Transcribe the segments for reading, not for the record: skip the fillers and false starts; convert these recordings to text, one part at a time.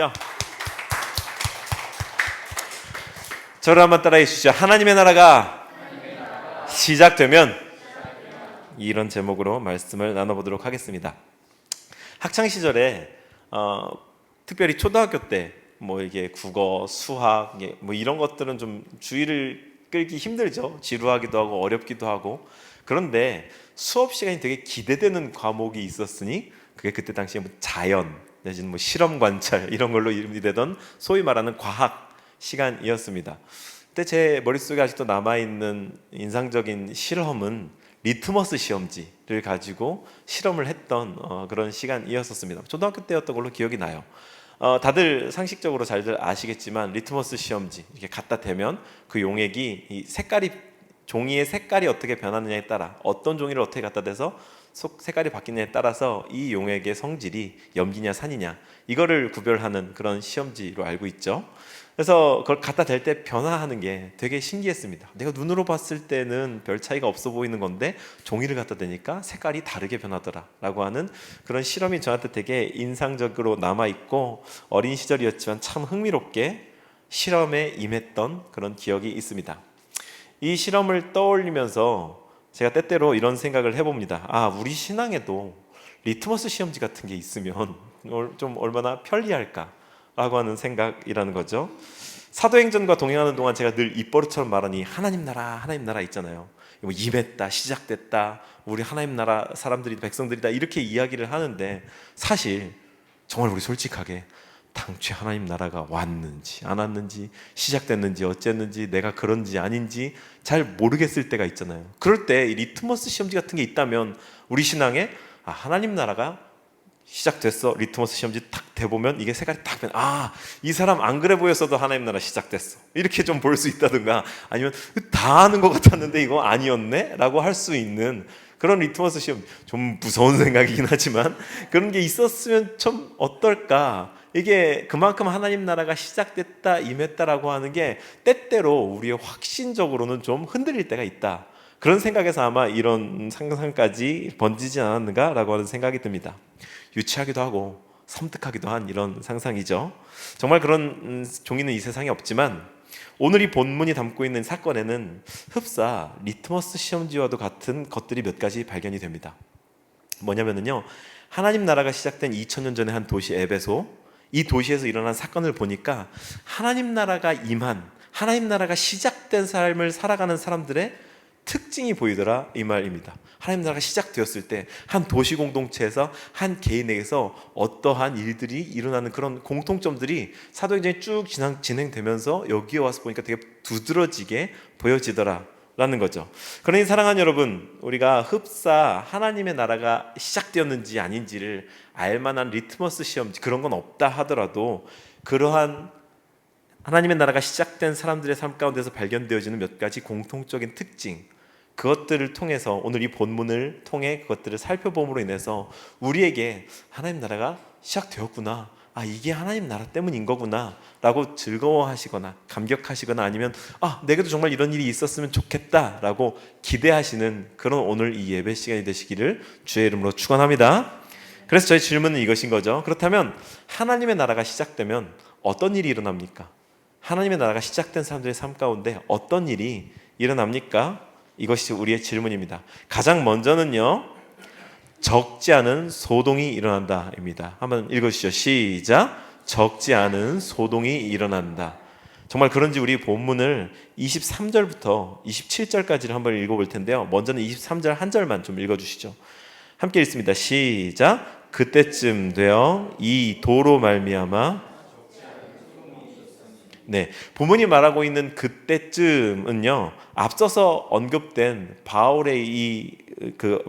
주시죠. 저를 한번 따라해 주시죠. 하나님의 나라가 시작되면, 이런 제목으로 말씀을 나눠보도록 하겠습니다. 학창 시절에 특별히 초등학교 때 이게 국어, 수학 이런 것들은 좀 주의를 끌기 힘들죠. 지루하기도 하고 어렵기도 하고. 그런데 수업 시간이 되게 기대되는 과목이 있었으니 그게 그때 당시에 자연 내지는 실험 관찰 이런 걸로 이름이 되던 소위 말하는 과학 시간이었습니다. 그때 제 머릿속에 아직도 남아있는 인상적인 실험은 리트머스 시험지를 가지고 실험을 했던 그런 시간이었었습니다. 초등학교 때였던 걸로 기억이 나요. 다들 상식적으로 잘들 아시겠지만 리트머스 시험지 이렇게 갖다 대면 그 용액이 이 색깔이, 종이의 색깔이 어떻게 변하느냐에 따라, 어떤 종이를 어떻게 갖다 대서 색깔이 바뀌느냐에 따라서 이 용액의 성질이 염기냐 산이냐 이거를 구별하는 그런 시험지로 알고 있죠. 그래서 그걸 갖다 댈 때 변화하는 게 되게 신기했습니다. 내가 눈으로 봤을 때는 별 차이가 없어 보이는 건데 종이를 갖다 대니까 색깔이 다르게 변하더라 라고 하는 그런 실험이 저한테 되게 인상적으로 남아있고, 어린 시절이었지만 참 흥미롭게 실험에 임했던 그런 기억이 있습니다. 이 실험을 떠올리면서 제가 때때로 이런 생각을 해봅니다. 우리 신앙에도 리트머스 시험지 같은 게 있으면 좀 얼마나 편리할까 라고 하는 생각이라는 거죠. 사도행전과 동행하는 동안 제가 늘 입버릇처럼 말하니 하나님 나라 있잖아요. 임했다, 시작됐다, 우리 하나님 나라 사람들이, 백성들이다 이렇게 이야기를 하는데, 사실 정말 우리 솔직하게 당최 하나님 나라가 왔는지 안 왔는지, 시작됐는지 어쨌는지, 내가 그런지 아닌지 잘 모르겠을 때가 있잖아요. 그럴 때 이 리트머스 시험지 같은 게 있다면 우리 신앙에 하나님 나라가 시작됐어, 리트머스 시험지 딱 대보면 이게 색깔이 딱 변, 이 사람 안 그래 보였어도 하나님 나라 시작됐어 이렇게 좀 볼 수 있다든가, 아니면 다 아는 것 같았는데 이거 아니었네 라고 할 수 있는 그런 리트머스 시험, 좀 무서운 생각이긴 하지만 그런 게 있었으면 좀 어떨까. 이게 그만큼 하나님 나라가 시작됐다, 임했다라고 하는 게 때때로 우리의 확신적으로는 좀 흔들릴 때가 있다. 그런 생각에서 아마 이런 상상까지 번지지 않았는가라고 하는 생각이 듭니다. 유치하기도 하고 섬뜩하기도 한 이런 상상이죠. 정말 그런 종이는 이 세상에 없지만 오늘 이 본문이 담고 있는 사건에는 흡사 리트머스 시험지와도 같은 것들이 몇 가지 발견이 됩니다. 뭐냐면요, 하나님 나라가 시작된 2000년 전에 한 도시 에베소, 이 도시에서 일어난 사건을 보니까 하나님 나라가 임한, 하나님 나라가 시작된 삶을 살아가는 사람들의 특징이 보이더라 이 말입니다. 하나님 나라가 시작되었을 때 한 도시 공동체에서, 한 개인에게서 어떠한 일들이 일어나는 그런 공통점들이 사도행전이 쭉 진행되면서 여기에 와서 보니까 되게 두드러지게 보여지더라 라는 거죠. 그러니 사랑하는 여러분, 우리가 흡사 하나님의 나라가 시작되었는지 아닌지를 알만한 리트머스 시험지 그런 건 없다 하더라도, 그러한 하나님의 나라가 시작된 사람들의 삶 가운데서 발견되어지는 몇 가지 공통적인 특징, 그것들을 통해서 오늘 이 본문을 통해 그것들을 살펴봄으로 인해서 우리에게 하나님 나라가 시작되었구나, 이게 하나님 나라 때문인 거구나 라고 즐거워하시거나 감격하시거나, 아니면 내게도 정말 이런 일이 있었으면 좋겠다 라고 기대하시는 그런 오늘 이 예배 시간이 되시기를 주의 이름으로 축원합니다. 그래서 저희 질문은 이것인 거죠. 그렇다면 하나님의 나라가 시작되면 어떤 일이 일어납니까? 하나님의 나라가 시작된 사람들의 삶 가운데 어떤 일이 일어납니까? 이것이 우리의 질문입니다. 가장 먼저는요, 적지 않은 소동이 일어난다입니다. 한번 읽어주시죠. 시작. 적지 않은 소동이 일어난다. 정말 그런지 우리 본문을 23절부터 27절까지를 한번 읽어볼 텐데요. 먼저는 23절 한 절만 좀 읽어주시죠. 함께 읽습니다. 시작. 그때쯤 되어 이 도로 말미암아, 본문이 말하고 있는 그때쯤은요, 앞서서 언급된 바울의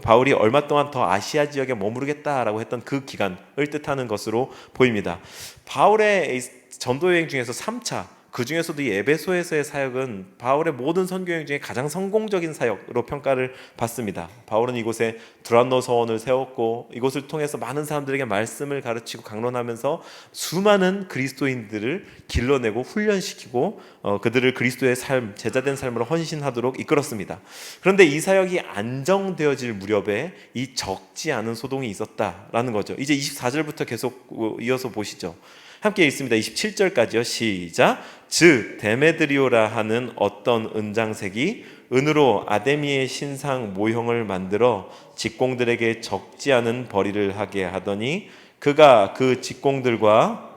바울이 얼마 동안 더 아시아 지역에 머무르겠다라고 했던 그 기간을 뜻하는 것으로 보입니다. 바울의 전도 여행 중에서 3차, 그 중에서도 이 에베소에서의 사역은 바울의 모든 선교 여행 중에 가장 성공적인 사역으로 평가를 받습니다. 바울은 이곳에 두란노 서원을 세웠고, 이곳을 통해서 많은 사람들에게 말씀을 가르치고 강론하면서 수많은 그리스도인들을 길러내고 훈련시키고 그들을 그리스도의 삶, 제자된 삶으로 헌신하도록 이끌었습니다. 그런데 이 사역이 안정되어질 무렵에 이 적지 않은 소동이 있었다라는 거죠. 이제 24절부터 계속 이어서 보시죠. 함께 읽습니다. 27절까지요. 시작. 즉 데메드리오라 하는 어떤 은장색이 은으로 아데미의 신상 모형을 만들어 직공들에게 적지 않은 벌이를 하게 하더니 그가 그 직공들과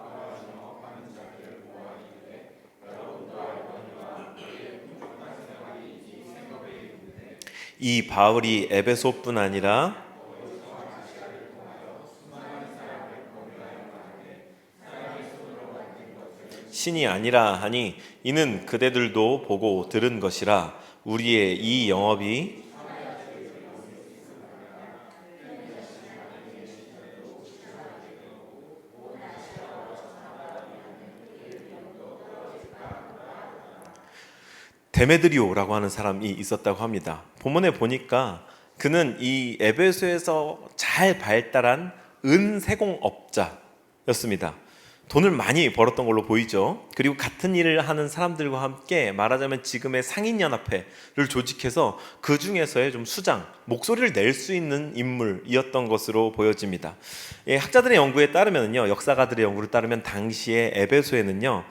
이 바울이 에베소뿐 아니라 신이 아니라 하니 이는 그대들도 보고 들은 것이라. 우리의 이 영업이 데메드리오라고 하는 사람이 있었다고 합니다. 본문에 보니까 그는 이 에베소에서 잘 발달한 은세공업자였습니다. 돈을 많이 벌었던 걸로 보이죠. 그리고 같은 일을 하는 사람들과 함께 말하자면 지금의 상인연합회를 조직해서 그 중에서의 좀 수장, 목소리를 낼 수 있는 인물이었던 것으로 보여집니다. 학자들의 연구에 따르면요, 역사가들의 연구를 따르면 당시에 에베소에는요,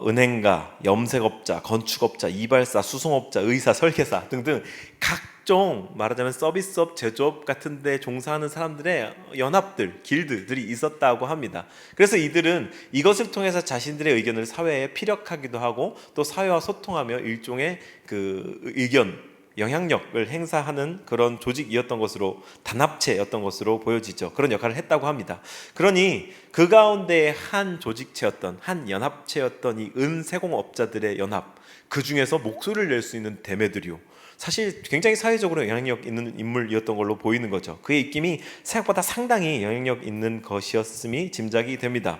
은행가, 염색업자, 건축업자, 이발사, 수송업자, 의사, 설계사 등등 각종 말하자면 서비스업, 제조업 같은 데 종사하는 사람들의 연합들, 길드들이 있었다고 합니다. 그래서 이들은 이것을 통해서 자신들의 의견을 사회에 피력하기도 하고 또 사회와 소통하며 일종의 그 의견, 영향력을 행사하는 그런 조직이었던 것으로, 단합체였던 것으로 보여지죠. 그런 역할을 했다고 합니다. 그러니 그 가운데 한 조직체였던, 한 연합체였던 이 은세공업자들의 연합, 그 중에서 목소리를 낼 수 있는 데메드리오, 사실 굉장히 사회적으로 영향력 있는 인물이었던 걸로 보이는 거죠. 그의 입김이 생각보다 상당히 영향력 있는 것이었음이 짐작이 됩니다.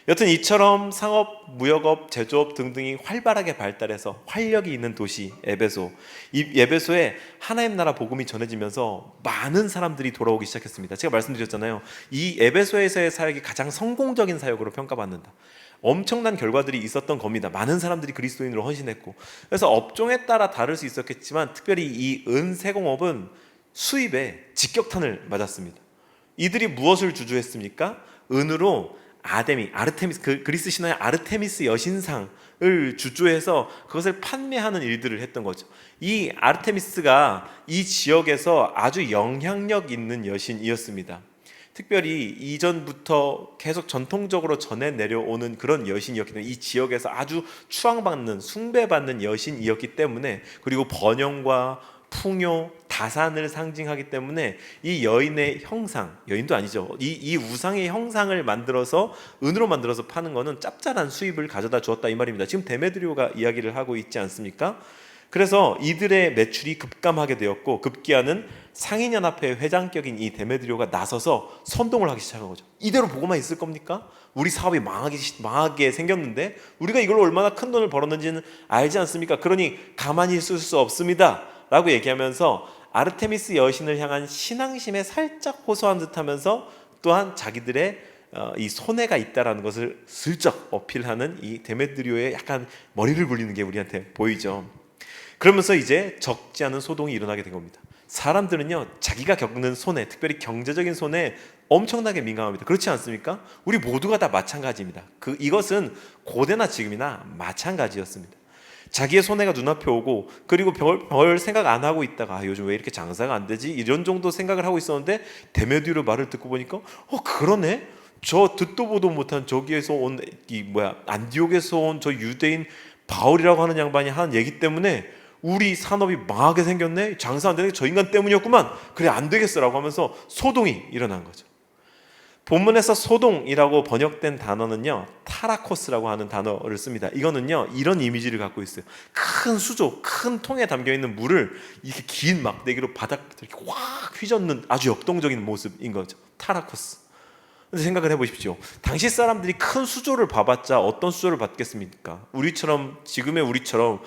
여튼 이처럼 상업, 무역업, 제조업 등등이 활발하게 발달해서 활력이 있는 도시 에베소, 이 에베소에 하나님 나라 복음이 전해지면서 많은 사람들이 돌아오기 시작했습니다. 제가 말씀드렸잖아요. 이 에베소에서의 사역이 가장 성공적인 사역으로 평가받는다. 엄청난 결과들이 있었던 겁니다. 많은 사람들이 그리스도인으로 헌신했고, 그래서 업종에 따라 다를 수 있었겠지만 특별히 이 은세공업은 수입에 직격탄을 맞았습니다. 이들이 무엇을 주주했습니까? 은으로 아르테미스, 그리스 신화의 아르테미스 여신상을 주조해서 그것을 판매하는 일들을 했던 거죠. 이 아르테미스가 이 지역에서 아주 영향력 있는 여신이었습니다. 특별히 이전부터 계속 전통적으로 전해 내려오는 그런 여신이었기 때문에 이 지역에서 아주 추앙받는, 숭배받는 여신이었기 때문에, 그리고 번영과 풍요, 다산을 상징하기 때문에 이 여인의 형상, 여인도 아니죠, 이 우상의 형상을 만들어서 은으로 만들어서 파는 거는 짭짤한 수입을 가져다 주었다 이 말입니다. 지금 데메드리오가 이야기를 하고 있지 않습니까? 그래서 이들의 매출이 급감하게 되었고, 급기야는 상인연합회 회장격인 이 데메드리오가 나서서 선동을 하기 시작한 거죠. 이대로 보고만 있을 겁니까? 우리 사업이 망하게 생겼는데 우리가 이걸로 얼마나 큰 돈을 벌었는지는 알지 않습니까? 그러니 가만히 있을 수 없습니다 라고 얘기하면서 아르테미스 여신을 향한 신앙심에 살짝 호소한 듯하면서 또한 자기들의 이 손해가 있다라는 것을 슬쩍 어필하는 이 데메드리오의 약간 머리를 굴리는 게 우리한테 보이죠. 그러면서 이제 적지 않은 소동이 일어나게 된 겁니다. 사람들은요, 자기가 겪는 손해, 특별히 경제적인 손해에 엄청나게 민감합니다. 그렇지 않습니까? 우리 모두가 다 마찬가지입니다. 이것은 고대나 지금이나 마찬가지였습니다. 자기의 손해가 눈앞에 오고, 그리고 별 생각 안 하고 있다가 요즘 왜 이렇게 장사가 안 되지? 이런 정도 생각을 하고 있었는데 데메드리오 말을 듣고 보니까 그러네? 저 듣도 보도 못한 저기에서 온 안디옥에서 온 저 유대인 바울이라고 하는 양반이 하는 얘기 때문에 우리 산업이 망하게 생겼네? 장사 안 되는 게 저 인간 때문이었구만. 그래, 안 되겠어라고 하면서 소동이 일어난 거죠. 본문에서 소동이라고 번역된 단어는요, 타라코스라고 하는 단어를 씁니다. 이거는요, 이런 이미지를 갖고 있어요. 큰 수조, 큰 통에 담겨있는 물을 이렇게 긴 막대기로 바닥 이렇게 확 휘젓는 아주 역동적인 모습인 거죠. 타라코스. 근데 생각을 해보십시오. 당시 사람들이 큰 수조를 봐봤자 어떤 수조를 봤겠습니까? 지금의 우리처럼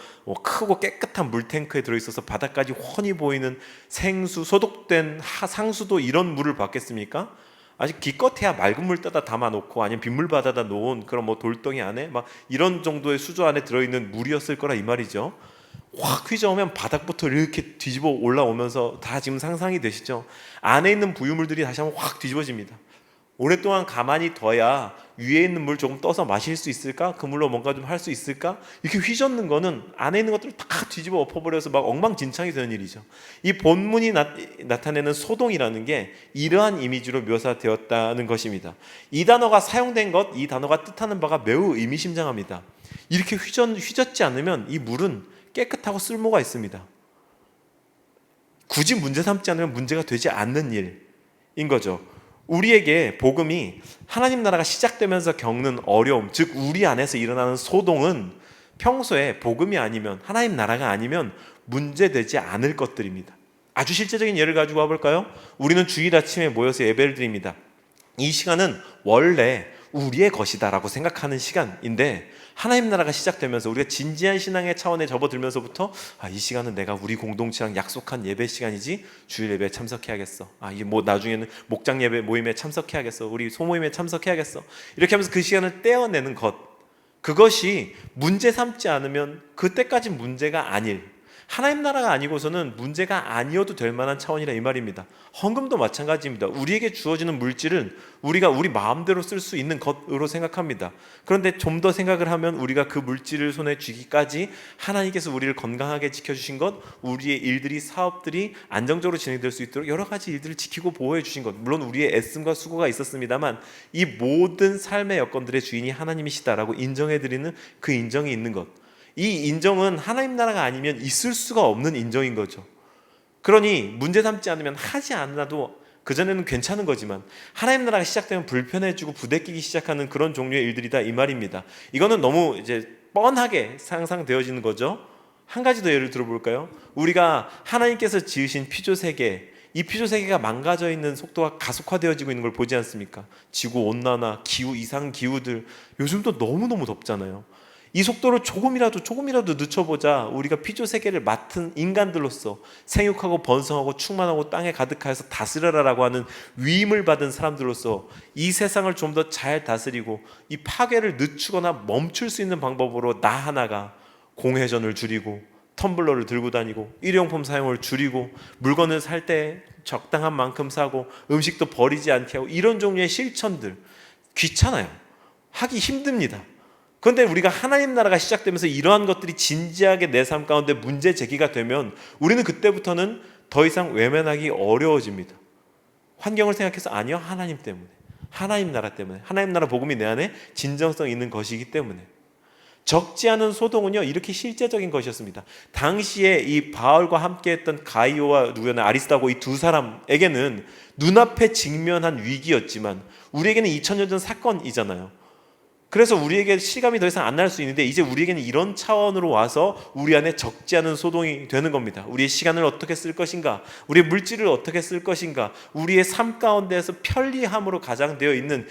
크고 깨끗한 물탱크에 들어있어서 바닥까지 훤히 보이는 생수, 소독된 상수도 이런 물을 봤겠습니까? 아직 기껏해야 맑은 물 따다 담아놓고 아니면 빗물 받아다 놓은 그런 돌덩이 안에 막 이런 정도의 수조 안에 들어있는 물이었을 거라 이 말이죠. 확 휘저으면 바닥부터 이렇게 뒤집어 올라오면서 다 지금 상상이 되시죠? 안에 있는 부유물들이 다시 한번 확 뒤집어집니다. 오랫동안 가만히 둬야 위에 있는 물 조금 떠서 마실 수 있을까? 그 물로 뭔가 좀 할 수 있을까? 이렇게 휘젓는 거는 안에 있는 것들을 다 뒤집어 엎어버려서 막 엉망진창이 되는 일이죠. 이 본문이 나타내는 소동이라는 게 이러한 이미지로 묘사되었다는 것입니다. 이 단어가 사용된 것, 이 단어가 뜻하는 바가 매우 의미심장합니다. 이렇게 휘젓지 않으면 이 물은 깨끗하고 쓸모가 있습니다. 굳이 문제 삼지 않으면 문제가 되지 않는 일인 거죠. 우리에게 복음이 하나님 나라가 시작되면서 겪는 어려움, 즉 우리 안에서 일어나는 소동은 평소에 복음이 아니면, 하나님 나라가 아니면 문제되지 않을 것들입니다. 아주 실제적인 예를 가지고 와볼까요? 우리는 주일 아침에 모여서 예배를 드립니다. 이 시간은 원래 우리의 것이다 라고 생각하는 시간인데, 하나님 나라가 시작되면서 우리가 진지한 신앙의 차원에 접어들면서부터 이 시간은 내가 우리 공동체랑 약속한 예배 시간이지, 주일 예배에 참석해야겠어. 이게 뭐 나중에는 목장 예배 모임에 참석해야겠어. 우리 소모임에 참석해야겠어. 이렇게 하면서 그 시간을 떼어내는 것, 그것이 문제 삼지 않으면 그때까지 문제가 아닐, 하나님 나라가 아니고서는 문제가 아니어도 될 만한 차원이라 이 말입니다. 헌금도 마찬가지입니다. 우리에게 주어지는 물질은 우리가 우리 마음대로 쓸 수 있는 것으로 생각합니다. 그런데 좀 더 생각을 하면 우리가 그 물질을 손에 쥐기까지 하나님께서 우리를 건강하게 지켜주신 것, 우리의 일들이, 사업들이 안정적으로 진행될 수 있도록 여러 가지 일들을 지키고 보호해 주신 것, 물론 우리의 애씀과 수고가 있었습니다만 이 모든 삶의 여건들의 주인이 하나님이시다라고 인정해드리는 그 인정이 있는 것, 이 인정은 하나님 나라가 아니면 있을 수가 없는 인정인 거죠. 그러니 문제 삼지 않으면, 하지 않아도 그전에는 괜찮은 거지만 하나님 나라가 시작되면 불편해지고 부대끼기 시작하는 그런 종류의 일들이다 이 말입니다. 이거는 너무 이제 뻔하게 상상되어지는 거죠. 한 가지 더 예를 들어볼까요? 우리가 하나님께서 지으신 피조세계, 이 피조세계가 망가져 있는 속도가 가속화되어지고 있는 걸 보지 않습니까? 지구온난화, 기후, 이상 기후들, 요즘도 너무너무 덥잖아요. 이 속도를 조금이라도 늦춰보자 우리가 피조세계를 맡은 인간들로서 생육하고 번성하고 충만하고 땅에 가득하여서 다스려라라고 하는 위임을 받은 사람들로서 이 세상을 좀 더 잘 다스리고 이 파괴를 늦추거나 멈출 수 있는 방법으로 나 하나가 공회전을 줄이고 텀블러를 들고 다니고 일회용품 사용을 줄이고 물건을 살 때 적당한 만큼 사고 음식도 버리지 않게 하고, 이런 종류의 실천들 귀찮아요. 하기 힘듭니다. 그런데 우리가 하나님 나라가 시작되면서 이러한 것들이 진지하게 내 삶 가운데 문제 제기가 되면 우리는 그때부터는 더 이상 외면하기 어려워집니다. 환경을 생각해서 아니요, 하나님 때문에, 하나님 나라 때문에, 하나님 나라 복음이 내 안에 진정성 있는 것이기 때문에. 적지 않은 소동은요 이렇게 실제적인 것이었습니다. 당시에 이 바울과 함께했던 가이오와 누구였나, 아리스다고 이 두 사람에게는 눈앞에 직면한 위기였지만 우리에게는 2000년 전 사건이잖아요. 그래서 우리에게 실감이 더 이상 안 날 수 있는데, 이제 우리에게는 이런 차원으로 와서 우리 안에 적지 않은 소동이 되는 겁니다. 우리의 시간을 어떻게 쓸 것인가, 우리의 물질을 어떻게 쓸 것인가, 우리의 삶 가운데에서 편리함으로 가장되어 있는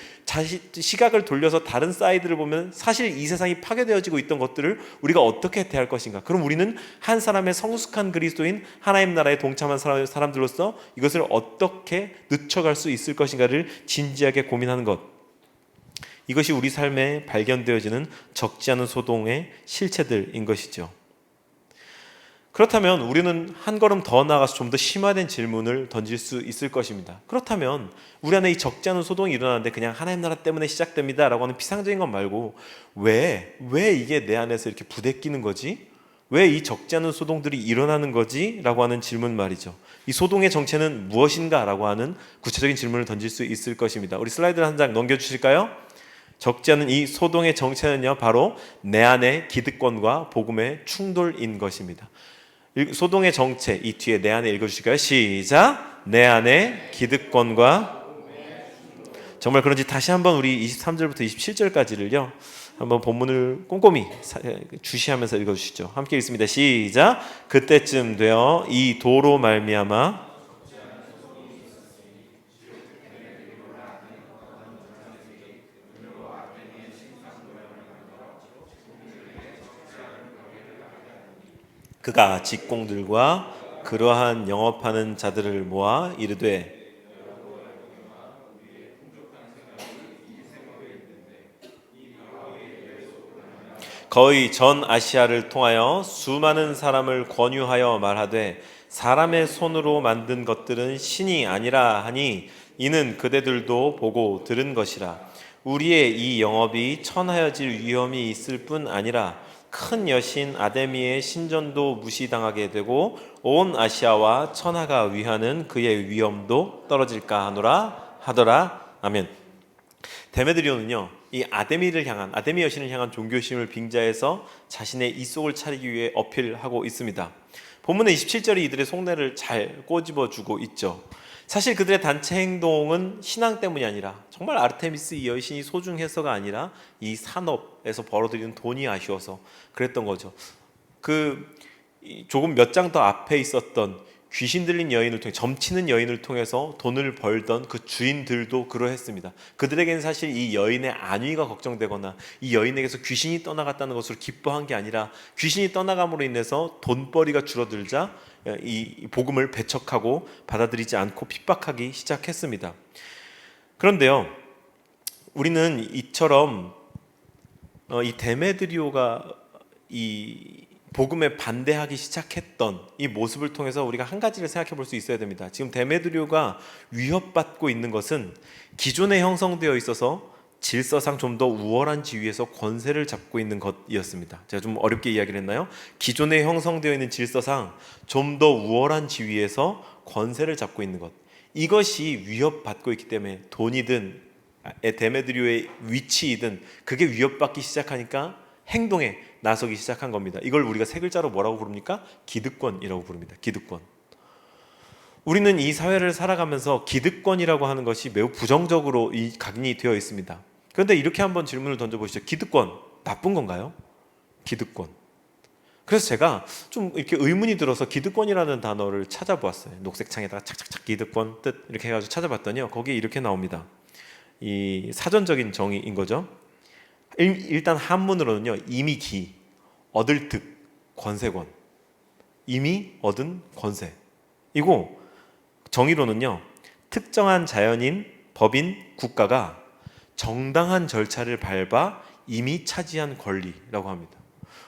시각을 돌려서 다른 사이드를 보면 사실 이 세상이 파괴되어지고 있던 것들을 우리가 어떻게 대할 것인가. 그럼 우리는 한 사람의 성숙한 그리스도인, 하나님 나라에 동참한 사람들로서 이것을 어떻게 늦춰갈 수 있을 것인가를 진지하게 고민하는 것, 이것이 우리 삶에 발견되어지는 적지 않은 소동의 실체들인 것이죠. 그렇다면 우리는 한 걸음 더 나아가서 좀 더 심화된 질문을 던질 수 있을 것입니다. 그렇다면 우리 안에 이 적지 않은 소동이 일어나는데 그냥 하나님 나라 때문에 시작됩니다 라고 하는 피상적인 것 말고 왜 이게 내 안에서 이렇게 부대끼는 거지? 왜 이 적지 않은 소동들이 일어나는 거지? 라고 하는 질문 말이죠. 이 소동의 정체는 무엇인가? 라고 하는 구체적인 질문을 던질 수 있을 것입니다. 우리 슬라이드를 한 장 넘겨주실까요? 적지 않은 이 소동의 정체는요 바로 내 안의 기득권과 복음의 충돌인 것입니다. 소동의 정체, 이 뒤에 내 안에 읽어주실까요? 시작! 내 안의 기득권과, 정말 그런지 다시 한번 우리 23절부터 27절까지를요 한번 본문을 꼼꼼히 주시하면서 읽어주시죠. 함께 읽습니다. 시작! 그때쯤 되어 이 도로 말미암아 그가 직공들과 그러한 영업하는 자들을 모아 이르되, 거의 전 아시아를 통하여 수많은 사람을 권유하여 말하되 사람의 손으로 만든 것들은 신이 아니라 하니 이는 그대들도 보고 들은 것이라. 우리의 이 영업이 천하여질 위험이 있을 뿐 아니라 큰 여신 아데미의 신전도 무시당하게 되고 온 아시아와 천하가 위하는 그의 위엄도 떨어질까 하더라. 아멘. 데메드리오는요, 이 아데미 여신을 향한 종교심을 빙자해서 자신의 이속을 차리기 위해 어필하고 있습니다. 본문의 27절이 이들의 속내를 잘 꼬집어주고 있죠. 사실 그들의 단체 행동은 신앙 때문이 아니라 정말 아르테미스 이 여신이 소중해서가 아니라 이 산업에서 벌어들이는 돈이 아쉬워서 그랬던 거죠. 조금 몇 장 더 앞에 있었던 귀신 들린 여인을 통해 점치는 여인을 통해서 돈을 벌던 그 주인들도 그러했습니다. 그들에게는 사실 이 여인의 안위가 걱정되거나 이 여인에게서 귀신이 떠나갔다는 것으로 기뻐한 게 아니라 귀신이 떠나감으로 인해서 돈벌이가 줄어들자 이 복음을 배척하고 받아들이지 않고 핍박하기 시작했습니다. 그런데요, 우리는 이처럼 이 데메드리오가 이 복음에 반대하기 시작했던 이 모습을 통해서 우리가 한 가지를 생각해 볼 수 있어야 됩니다. 지금 데메드리오가 위협받고 있는 것은 기존에 형성되어 있어서 질서상 좀 더 우월한 지위에서 권세를 잡고 있는 것이었습니다. 제가 좀 어렵게 이야기를 했나요? 기존에 형성되어 있는 질서상 좀 더 우월한 지위에서 권세를 잡고 있는 것, 이것이 위협받고 있기 때문에 돈이든 데메드리오의 위치이든 그게 위협받기 시작하니까 행동에 나서기 시작한 겁니다. 이걸 우리가 세 글자로 뭐라고 부릅니까? 기득권이라고 부릅니다. 기득권. 우리는 이 사회를 살아가면서 기득권이라고 하는 것이 매우 부정적으로 각인이 되어 있습니다. 그런데 이렇게 한번 질문을 던져보시죠. 기득권 나쁜 건가요? 기득권. 그래서 제가 좀 이렇게 의문이 들어서 기득권이라는 단어를 찾아보았어요. 녹색 창에다가 착착착 기득권 뜻 이렇게 해가지고 찾아봤더니요, 거기에 이렇게 나옵니다. 이 사전적인 정의인 거죠. 일단 한문으로는요, 이미 기, 얻을 득, 권세권. 이미 얻은 권세. 이고 정의로는요, 특정한 자연인, 법인, 국가가 정당한 절차를 밟아 이미 차지한 권리라고 합니다.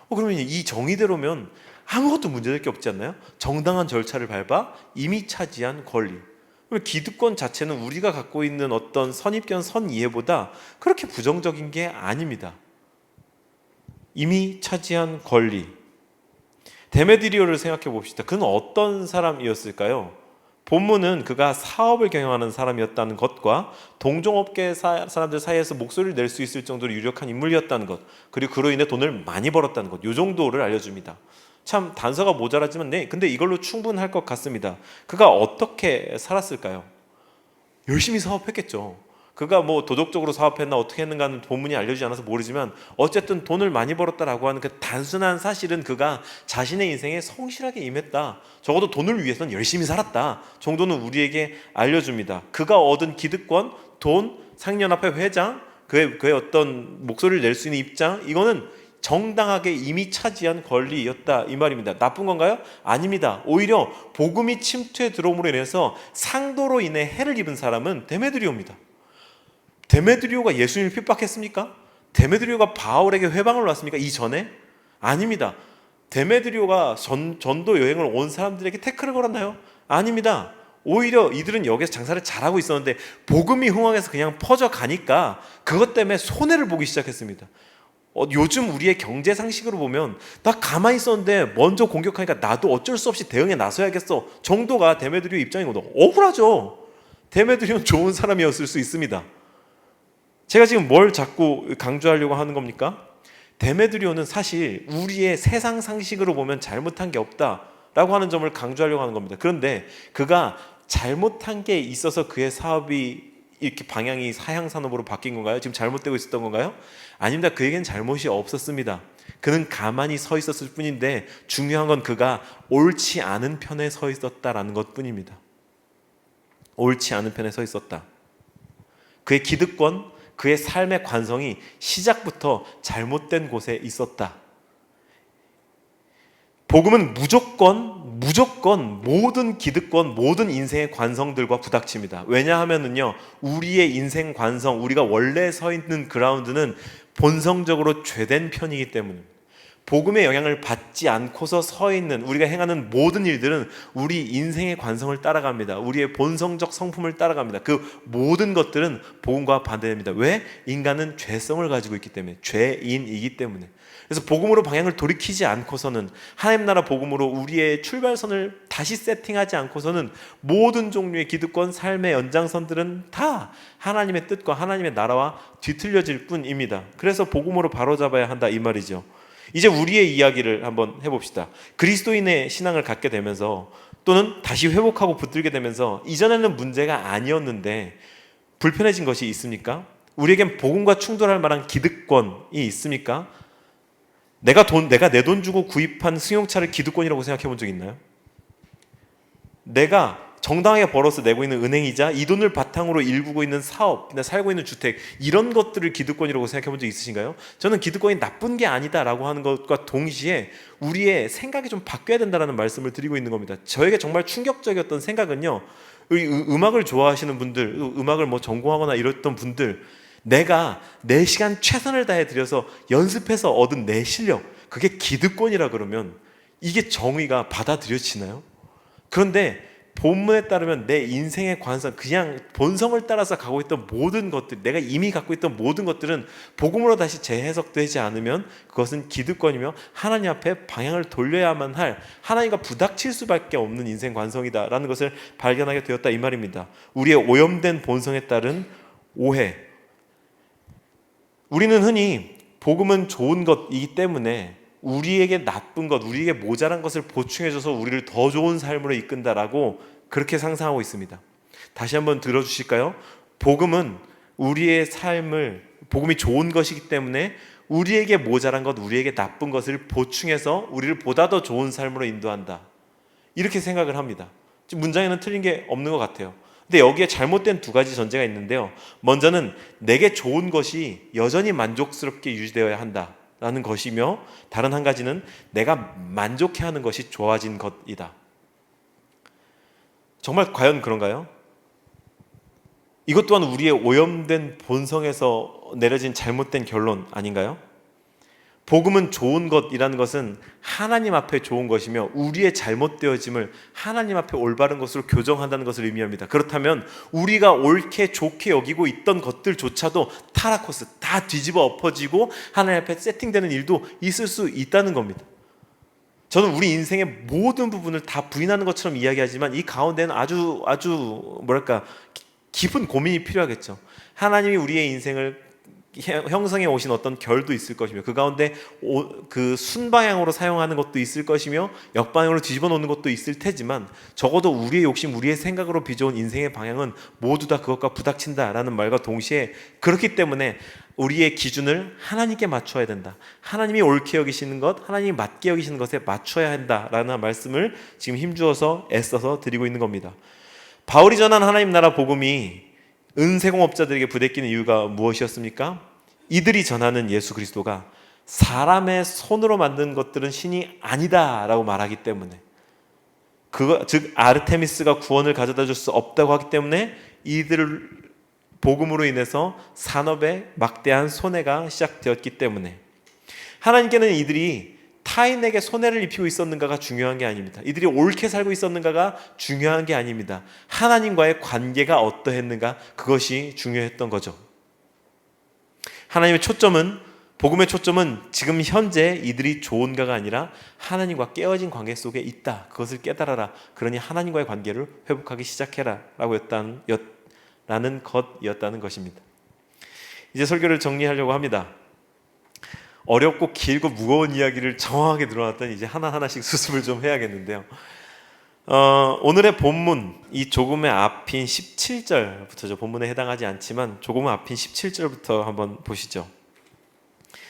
그러면 이 정의대로면 아무것도 문제될 게 없지 않나요? 정당한 절차를 밟아 이미 차지한 권리. 기득권 자체는 우리가 갖고 있는 어떤 선입견, 선이해보다 그렇게 부정적인 게 아닙니다. 이미 차지한 권리. 데메드리오를 생각해 봅시다. 그는 어떤 사람이었을까요? 본문은 그가 사업을 경영하는 사람이었다는 것과 동종업계 사람들 사이에서 목소리를 낼 수 있을 정도로 유력한 인물이었다는 것, 그리고 그로 인해 돈을 많이 벌었다는 것, 이 정도를 알려줍니다. 참 단서가 모자라지만 근데 이걸로 충분할 것 같습니다. 그가 어떻게 살았을까요? 열심히 사업했겠죠. 그가 뭐 도덕적으로 사업했나 어떻게 했는가는 본문이 알려주지 않아서 모르지만 어쨌든 돈을 많이 벌었다라고 하는 그 단순한 사실은 그가 자신의 인생에 성실하게 임했다, 적어도 돈을 위해서는 열심히 살았다 정도는 우리에게 알려줍니다. 그가 얻은 기득권, 돈, 상인연합회 회장, 그의 어떤 목소리를 낼 수 있는 입장, 이거는 정당하게 이미 차지한 권리였다 이 말입니다. 나쁜 건가요? 아닙니다. 오히려 복음이 침투에 들어옴으로 인해서 상도로 인해 해를 입은 사람은 데메드리오입니다. 데메드리오가 예수님을 핍박했습니까? 데메드리오가 바울에게 회방을 놨습니까? 이전에? 아닙니다. 데메드리오가 전도 여행을 온 사람들에게 태클을 걸었나요? 아닙니다. 오히려 이들은 여기서 장사를 잘하고 있었는데 복음이 흥황해서 그냥 퍼져가니까 그것 때문에 손해를 보기 시작했습니다. 요즘 우리의 경제 상식으로 보면 나 가만히 있었는데 먼저 공격하니까 나도 어쩔 수 없이 대응에 나서야겠어 정도가 데메드리오 입장이거든요. 억울하죠. 데메드리오는 좋은 사람이었을 수 있습니다. 제가 지금 뭘 자꾸 강조하려고 하는 겁니까? 데메드리오는 사실 우리의 세상 상식으로 보면 잘못한 게 없다라고 하는 점을 강조하려고 하는 겁니다. 그런데 그가 잘못한 게 있어서 그의 사업이 이렇게 방향이 사양 산업으로 바뀐 건가요? 지금 잘못되고 있었던 건가요? 아닙니다. 그에겐 잘못이 없었습니다. 그는 가만히 서 있었을 뿐인데 중요한 건 그가 옳지 않은 편에 서 있었다라는 것뿐입니다. 옳지 않은 편에 서 있었다. 그의 기득권, 그의 삶의 관성이 시작부터 잘못된 곳에 있었다. 복음은 무조건 모든 기득권, 모든 인생의 관성들과 부닥칩니다. 왜냐하면은요, 우리의 인생 관성, 우리가 원래 서 있는 그라운드는 본성적으로 죄된 편이기 때문입니다. 복음의 영향을 받지 않고서 서 있는 우리가 행하는 모든 일들은 우리 인생의 관성을 따라갑니다. 우리의 본성적 성품을 따라갑니다. 그 모든 것들은 복음과 반대됩니다. 왜? 인간은 죄성을 가지고 있기 때문에, 죄인이기 때문에. 그래서 복음으로 방향을 돌이키지 않고서는, 하나님 나라 복음으로 우리의 출발선을 다시 세팅하지 않고서는 모든 종류의 기득권, 삶의 연장선들은 다 하나님의 뜻과 하나님의 나라와 뒤틀려질 뿐입니다. 그래서 복음으로 바로잡아야 한다 이 말이죠. 이제 우리의 이야기를 한번 해봅시다. 그리스도인의 신앙을 갖게 되면서, 또는 다시 회복하고 붙들게 되면서 이전에는 문제가 아니었는데 불편해진 것이 있습니까? 우리에겐 복음과 충돌할 만한 기득권이 있습니까? 내가 내 돈 주고 구입한 승용차를 기득권이라고 생각해 본 적 있나요? 내가 정당하게 벌어서 내고 있는 은행이자 이 돈을 바탕으로 일구고 있는 사업, 살고 있는 주택, 이런 것들을 기득권이라고 생각해 본 적 있으신가요? 저는 기득권이 나쁜 게 아니다라고 하는 것과 동시에 우리의 생각이 좀 바뀌어야 된다는 말씀을 드리고 있는 겁니다. 저에게 정말 충격적이었던 생각은요, 음악을 좋아하시는 분들, 음악을 전공하거나 이랬던 분들, 내가 내 시간 최선을 다해 들여서 연습해서 얻은 내 실력, 그게 기득권이라 그러면 이게 정의가 받아들여지나요? 그런데 본문에 따르면 내 인생의 관성, 그냥 본성을 따라서 가고 있던 모든 것들, 내가 이미 갖고 있던 모든 것들은 복음으로 다시 재해석되지 않으면 그것은 기득권이며 하나님 앞에 방향을 돌려야만 할, 하나님과 부닥칠 수밖에 없는 인생 관성이다라는 것을 발견하게 되었다 이 말입니다. 우리의 오염된 본성에 따른 오해. 우리는 흔히 복음은 좋은 것이기 때문에 우리에게 나쁜 것, 우리에게 모자란 것을 보충해줘서 우리를 더 좋은 삶으로 이끈다라고 그렇게 상상하고 있습니다. 다시 한번 들어주실까요? 복음은 우리의 삶을, 복음이 좋은 것이기 때문에 우리에게 모자란 것, 우리에게 나쁜 것을 보충해서 우리를 보다 더 좋은 삶으로 인도한다. 이렇게 생각을 합니다. 지금 문장에는 틀린 게 없는 것 같아요. 근데 여기에 잘못된 두 가지 전제가 있는데요. 먼저는 내게 좋은 것이 여전히 만족스럽게 유지되어야 한다 라는 것이며, 다른 한 가지는 내가 만족해하는 것이 좋아진 것이다. 정말 과연 그런가요? 이것 또한 우리의 오염된 본성에서 내려진 잘못된 결론 아닌가요? 복음은 좋은 것이라는 것은 하나님 앞에 좋은 것이며 우리의 잘못되어짐을 하나님 앞에 올바른 것으로 교정한다는 것을 의미합니다. 그렇다면 우리가 옳게 좋게 여기고 있던 것들조차도 타라코스, 다 뒤집어 엎어지고 하나님 앞에 세팅되는 일도 있을 수 있다는 겁니다. 저는 우리 인생의 모든 부분을 다 부인하는 것처럼 이야기하지만 이 가운데는 아주 깊은 고민이 필요하겠죠. 하나님이 우리의 인생을 형성해 오신 어떤 결도 있을 것이며, 그 가운데 그 순방향으로 사용하는 것도 있을 것이며 역방향으로 뒤집어 놓는 것도 있을 테지만, 적어도 우리의 욕심, 우리의 생각으로 빚어온 인생의 방향은 모두 다 그것과 부닥친다라는 말과 동시에, 그렇기 때문에 우리의 기준을 하나님께 맞춰야 된다, 하나님이 옳게 여기시는 것, 하나님이 맞게 여기시는 것에 맞춰야 한다라는 말씀을 지금 힘주어서 애써서 드리고 있는 겁니다. 바울이 전한 하나님 나라 복음이 은세공업자들에게 부대끼는 이유가 무엇이었습니까? 이들이 전하는 예수 그리스도가 사람의 손으로 만든 것들은 신이 아니다라고 말하기 때문에, 즉 아르테미스가 구원을 가져다 줄 수 없다고 하기 때문에 이들을 복음으로 인해서 산업에 막대한 손해가 시작되었기 때문에, 하나님께는 이들이 타인에게 손해를 입히고 있었는가가 중요한 게 아닙니다. 이들이 옳게 살고 있었는가가 중요한 게 아닙니다. 하나님과의 관계가 어떠했는가, 그것이 중요했던 거죠. 하나님의 초점은, 복음의 초점은 지금 현재 이들이 좋은가가 아니라 하나님과 깨어진 관계 속에 있다, 그것을 깨달아라, 그러니 하나님과의 관계를 회복하기 시작해라 라는 것이었다는 것입니다. 이제 설교를 정리하려고 합니다. 어렵고 길고 무거운 이야기를 정확하게 늘어놨더니 이제 하나하나씩 수습을 좀 해야겠는데요. 오늘의 본문, 이 조금의 앞인 17절부터죠. 본문에 해당하지 않지만 조금의 앞인 17절부터 한번 보시죠.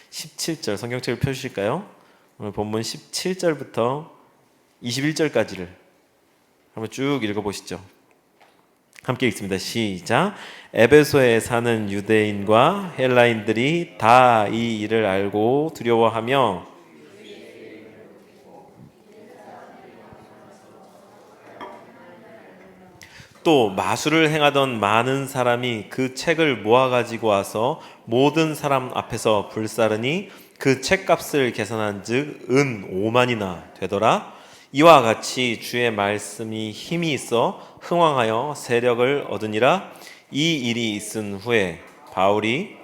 17절 성경책을 펴주실까요? 오늘 본문 17절부터 21절까지를 한번 쭉 읽어보시죠. 함께 읽습니다. 시작. 에베소에 사는 유대인과 헬라인들이 다 이 일을 알고 두려워하며 또 마술을 행하던 많은 사람이 그 책을 모아 가지고 와서 모든 사람 앞에서 불사르니 그 책값을 계산한즉 은 5만이나 되더라. 이와 같이 주의 말씀이 힘이 있어 흥왕하여 세력을 얻으니라. 이 일이 있은 후에 바울이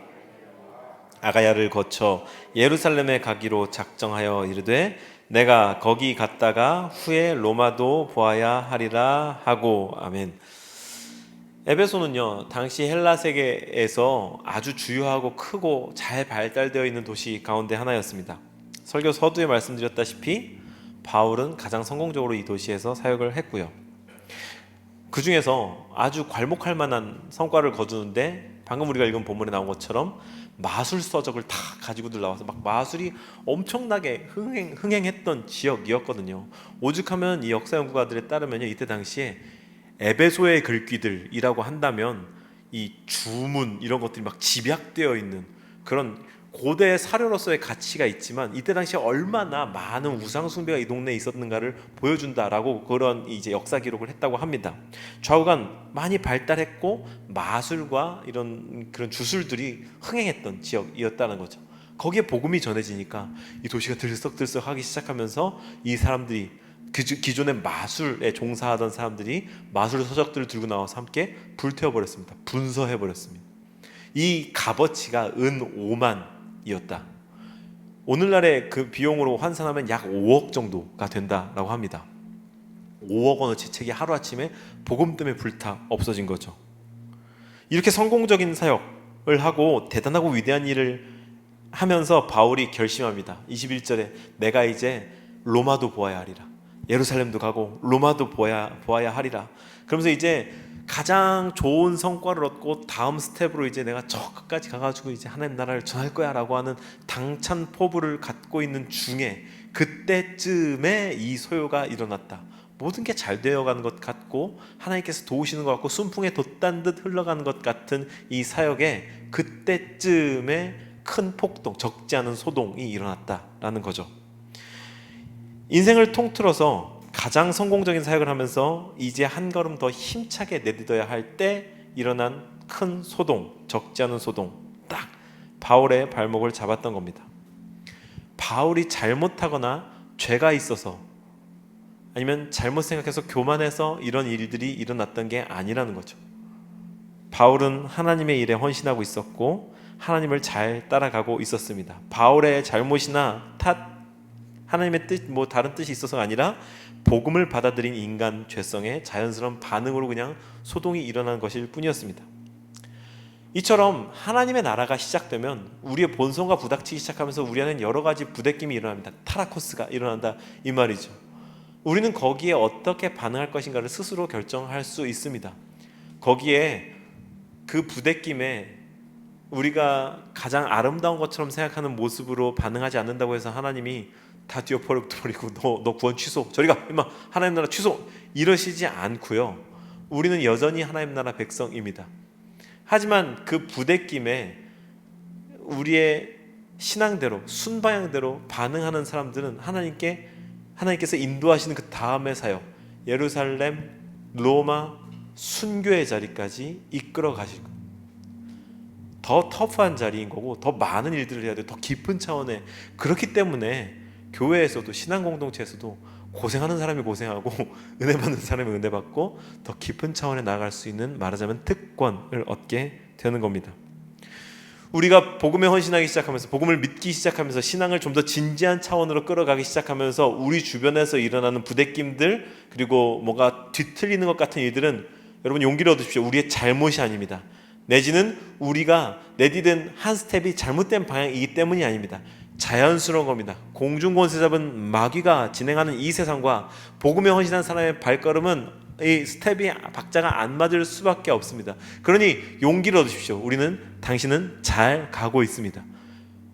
아가야를 거쳐 예루살렘에 가기로 작정하여 이르되 내가 거기 갔다가 후에 로마도 보아야 하리라 하고. 아멘. 에베소는요, 당시 헬라 세계에서 아주 주요하고 크고 잘 발달되어 있는 도시 가운데 하나였습니다. 설교 서두에 말씀드렸다시피 바울은 가장 성공적으로 이 도시에서 사역을 했고요. 그 중에서 아주 괄목할 만한 성과를 거두는데 방금 우리가 읽은 본문에 나온 것처럼 마술서적을 다 가지고들 나와서 막 마술이 엄청나게 흥행했던 지역이었거든요. 오죽하면 이 역사 연구가들에 따르면요, 이때 당시에 에베소의 글귀들이라고 한다면 이 주문 이런 것들이 막 집약되어 있는 그런 고대 사료로서의 가치가 있지만 이때 당시에 얼마나 많은 우상 숭배가 이 동네에 있었는가를 보여준다라고 그런 이제 역사 기록을 했다고 합니다. 좌우간 많이 발달했고 마술과 이런 그런 주술들이 흥행했던 지역이었다는 거죠. 거기에 복음이 전해지니까 이 도시가 들썩들썩하기 시작하면서 이 사람들이 기존의 마술에 종사하던 사람들이 마술 서적들을 들고 나와서 함께 불태워버렸습니다. 분서해버렸습니다. 이 값어치가 은 5만이었다. 오늘날의 그 비용으로 환산하면 약 5억 정도가 된다라고 합니다. 5억 원어치 책이 하루아침에 복음 때문에 불타 없어진 거죠. 이렇게 성공적인 사역을 하고 대단하고 위대한 일을 하면서 바울이 결심합니다. 21절에 내가 이제 로마도 보아야 하리라. 예루살렘도 가고 로마도 보아야 하리라. 그러면서 이제 가장 좋은 성과를 얻고 다음 스텝으로 이제 내가 저 끝까지 가가지고 이제 하나님 나라를 전할 거야라고 하는 당찬 포부를 갖고 있는 중에 그때쯤에 이 소요가 일어났다. 모든 게 잘 되어가는 것 같고 하나님께서 도우시는 것 같고 순풍에 돛단 듯 흘러가는 것 같은 이 사역에 그때쯤에 큰 폭동, 적지 않은 소동이 일어났다라는 거죠. 인생을 통틀어서 가장 성공적인 사역을 하면서 이제 한 걸음 더 힘차게 내딛어야 할 때 일어난 큰 소동, 적지 않은 소동, 딱 바울의 발목을 잡았던 겁니다. 바울이 잘못하거나 죄가 있어서 아니면 잘못 생각해서 교만해서 이런 일들이 일어났던 게 아니라는 거죠. 바울은 하나님의 일에 헌신하고 있었고 하나님을 잘 따라가고 있었습니다. 바울의 잘못이나 탓, 하나님의 뜻, 다른 뜻이 있어서가 아니라 복음을 받아들인 인간 죄성의 자연스러운 반응으로 그냥 소동이 일어난 것일 뿐이었습니다. 이처럼 하나님의 나라가 시작되면 우리의 본성과 부닥치기 시작하면서 우리 안에는 여러 가지 부대낌이 일어납니다. 타라코스가 일어난다 이 말이죠. 우리는 거기에 어떻게 반응할 것인가를 스스로 결정할 수 있습니다. 거기에 그 부대낌에 우리가 가장 아름다운 것처럼 생각하는 모습으로 반응하지 않는다고 해서 하나님이 다 뒤엎어버리고 너 구원 취소, 저리 가 임마, 하나님 나라 취소 이러시지 않고요. 우리는 여전히 하나님 나라 백성입니다. 하지만 그 부대낌에 우리의 신앙대로 순방향대로 반응하는 사람들은 하나님께서 인도하시는 그 다음의 사역, 예루살렘, 로마, 순교의 자리까지 이끌어 가실 거예요. 더 터프한 자리인 거고 더 많은 일들을 해야 돼요. 더 깊은 차원의. 그렇기 때문에 교회에서도 신앙 공동체에서도 고생하는 사람이 고생하고 은혜 받는 사람이 은혜 받고 더 깊은 차원에 나아갈 수 있는, 말하자면 특권을 얻게 되는 겁니다. 우리가 복음에 헌신하기 시작하면서 복음을 믿기 시작하면서 신앙을 좀 더 진지한 차원으로 끌어가기 시작하면서 우리 주변에서 일어나는 부대낌들 그리고 뭐가 뒤틀리는 것 같은 일들은 여러분 용기를 얻으십시오. 우리의 잘못이 아닙니다. 내지는 우리가 내디딘 한 스텝이 잘못된 방향이기 때문이 아닙니다. 자연스러운 겁니다. 공중권세 잡은 마귀가 진행하는 이 세상과 복음에 헌신한 사람의 발걸음은 이 스텝이 박자가 안 맞을 수밖에 없습니다. 그러니 용기를 얻으십시오. 당신은 잘 가고 있습니다.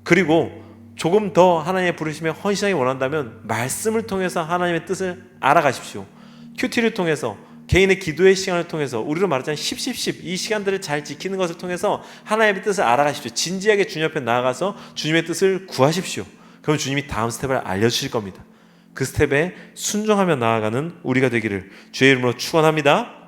그리고 조금 더 하나님의 부르심에 헌신하기 원한다면 말씀을 통해서 하나님의 뜻을 알아가십시오. 큐티를 통해서, 개인의 기도의 시간을 통해서, 우리로 말하자면 10 이 시간들을 잘 지키는 것을 통해서 하나님의 뜻을 알아가십시오. 진지하게 주님 앞에 나아가서 주님의 뜻을 구하십시오. 그럼 주님이 다음 스텝을 알려주실 겁니다. 그 스텝에 순종하며 나아가는 우리가 되기를 주의 이름으로 축원합니다.